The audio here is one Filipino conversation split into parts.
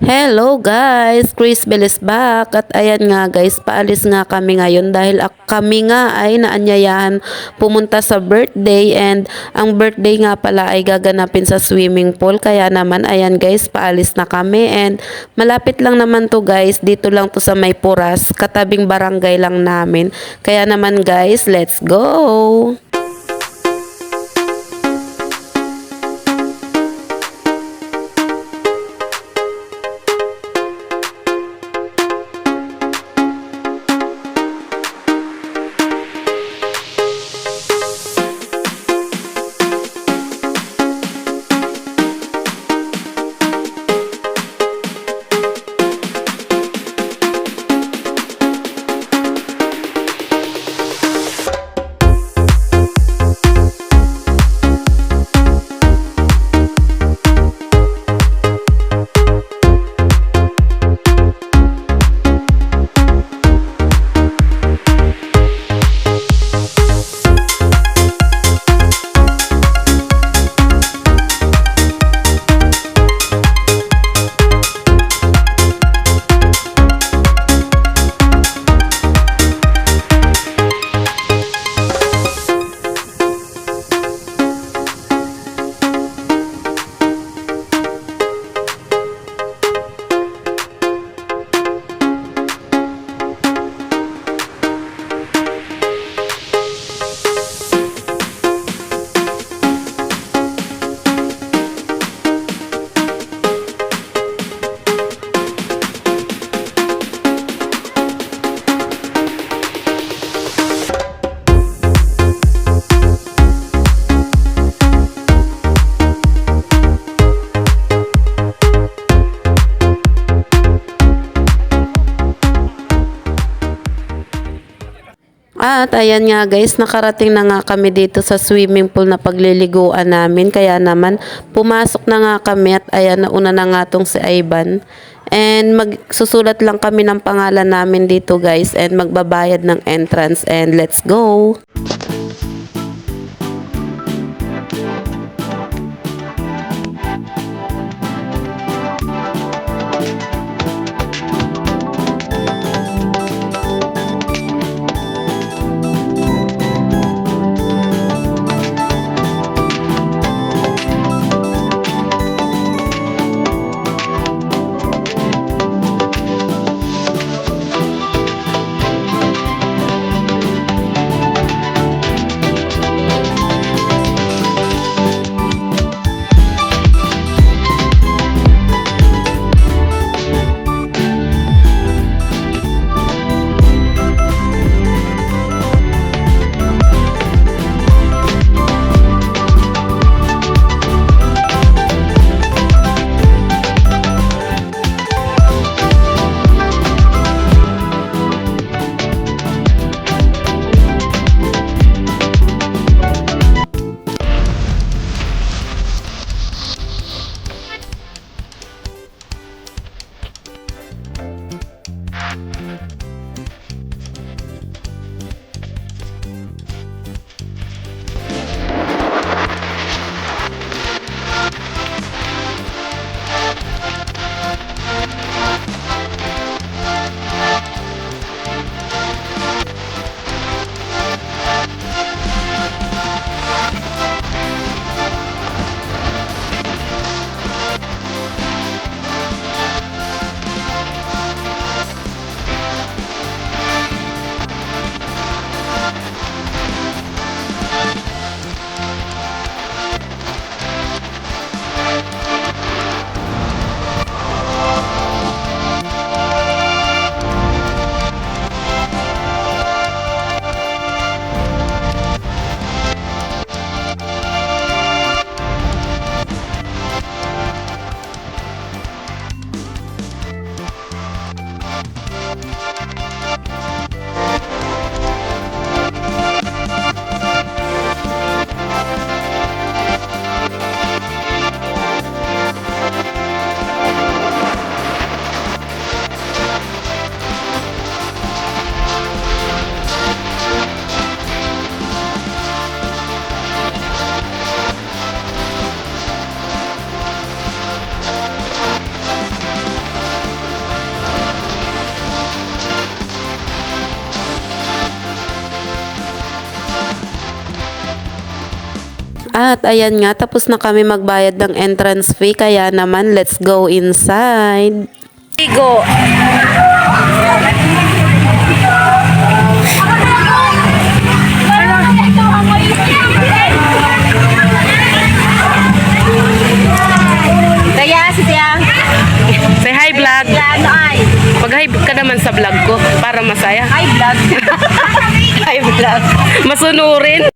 Hello guys, Chris Bell is back at ayan nga guys, paalis nga kami ngayon dahil kami nga ay naanyayahan pumunta sa birthday and ang birthday nga pala ay gaganapin sa swimming pool kaya naman ayan guys, paalis na kami and malapit lang naman to guys, dito lang to sa May Puras, katabing barangay lang namin kaya naman guys, let's go! At ayan nga guys, nakarating na nga kami dito sa swimming pool na pagliliguan namin. Kaya naman, pumasok na nga kami at ayan, nauna na nga tong si Ivan. And magsusulat lang kami ng pangalan namin dito guys and magbabayad ng entrance and let's go! At ayan nga, tapos na kami magbayad ng entrance fee, kaya naman let's go inside. Go! Kaya si Tiang. Say hi vlog. Ano ay? Pag-hi ka naman sa vlog ko para masaya. Hi vlog. Hi vlog. Masunurin.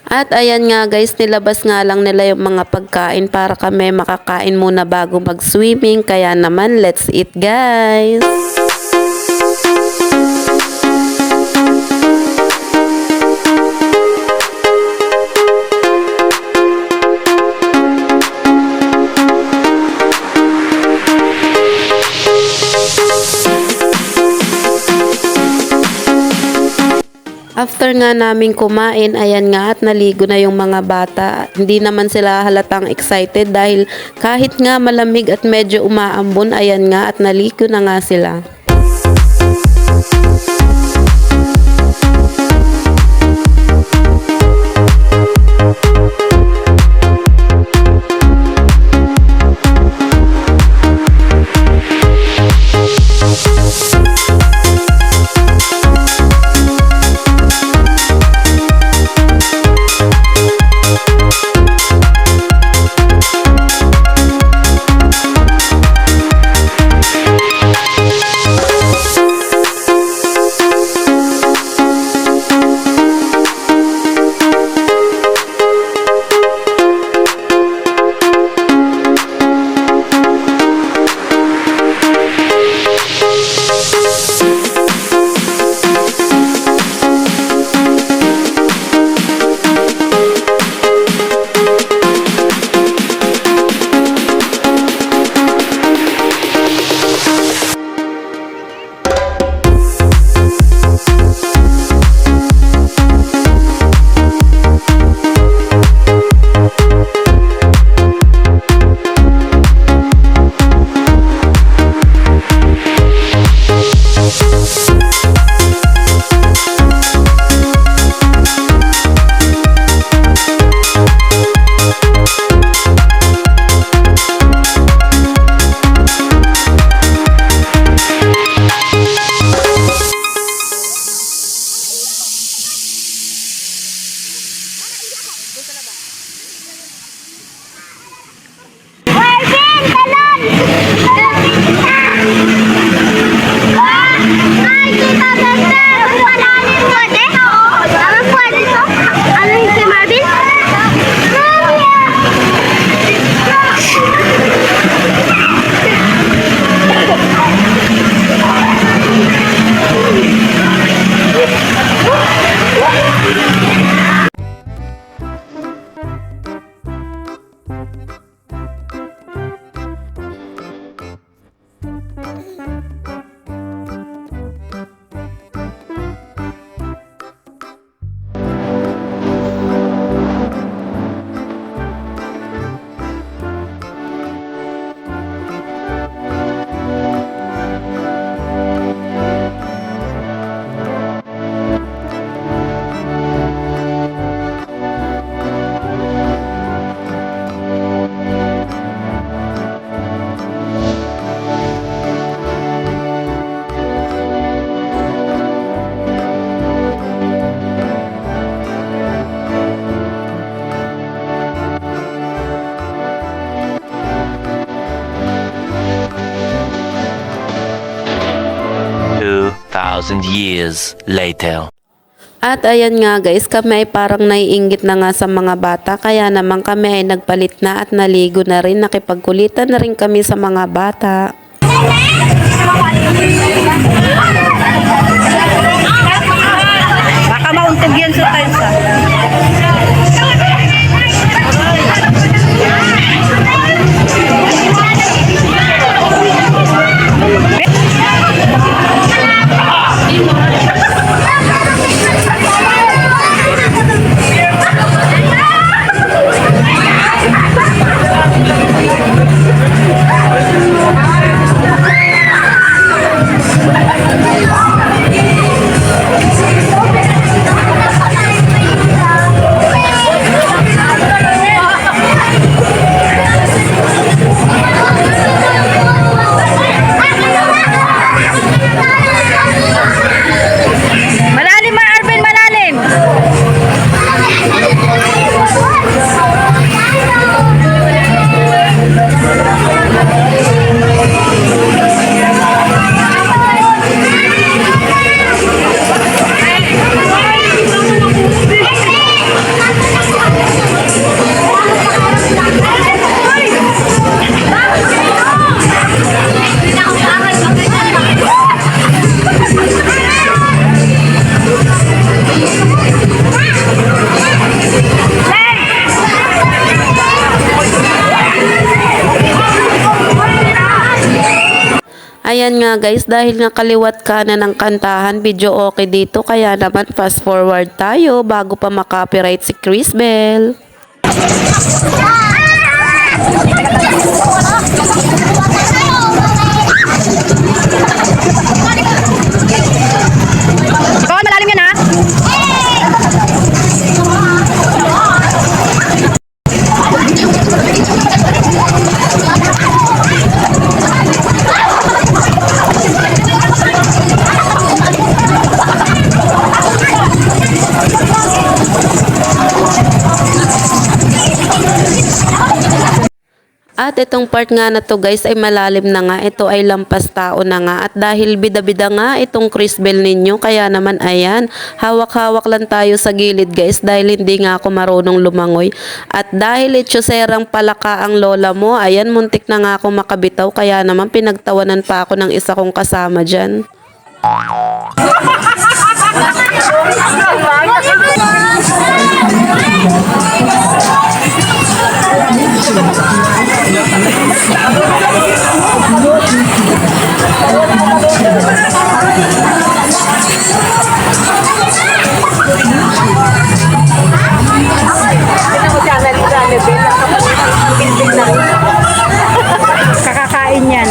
At ayan nga guys, nilabas nga lang nila yung mga pagkain para kami makakain muna bago mag-swimming. Kaya naman, let's eat guys! After nga namin kumain, ayan nga at naligo na yung mga bata. Hindi naman sila halatang excited dahil kahit nga malamig at medyo umaambon, ayan nga at naligo na nga sila. Thousand years later. At ayan nga guys, kami ay parang naiinggit na nga sa mga bata, kaya naman kami ay nagpalit na at naligo na rin, nakipagkulitan na rin kami sa mga bata. Baka mauntog yan sa times ha. Ayan nga guys, dahil nga kaliwat kanan ng kantahan, video okay dito, kaya naman fast forward tayo bago pa makopyright si Chris Bell. Ikaw, malalim yan ha. At itong part nga na to guys ay malalim na nga. Ito ay lampas tao na nga. At dahil bida-bida nga itong Chris Bell ninyo, kaya naman ayan, hawak-hawak lang tayo sa gilid guys dahil hindi nga ako marunong lumangoy. At dahil itsuserang palaka ang lola mo, ayan, muntik na nga ako makabitaw, kaya naman pinagtawanan pa ako ng isa kong kasama dyan. Kakakain yan.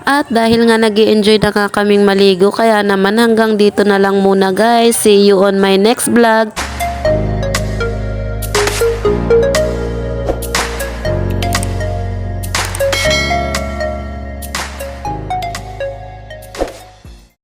At dahil nga nag-i-enjoy na nga kaming maligo, kaya naman hanggang dito na lang muna guys. See you on my next vlog.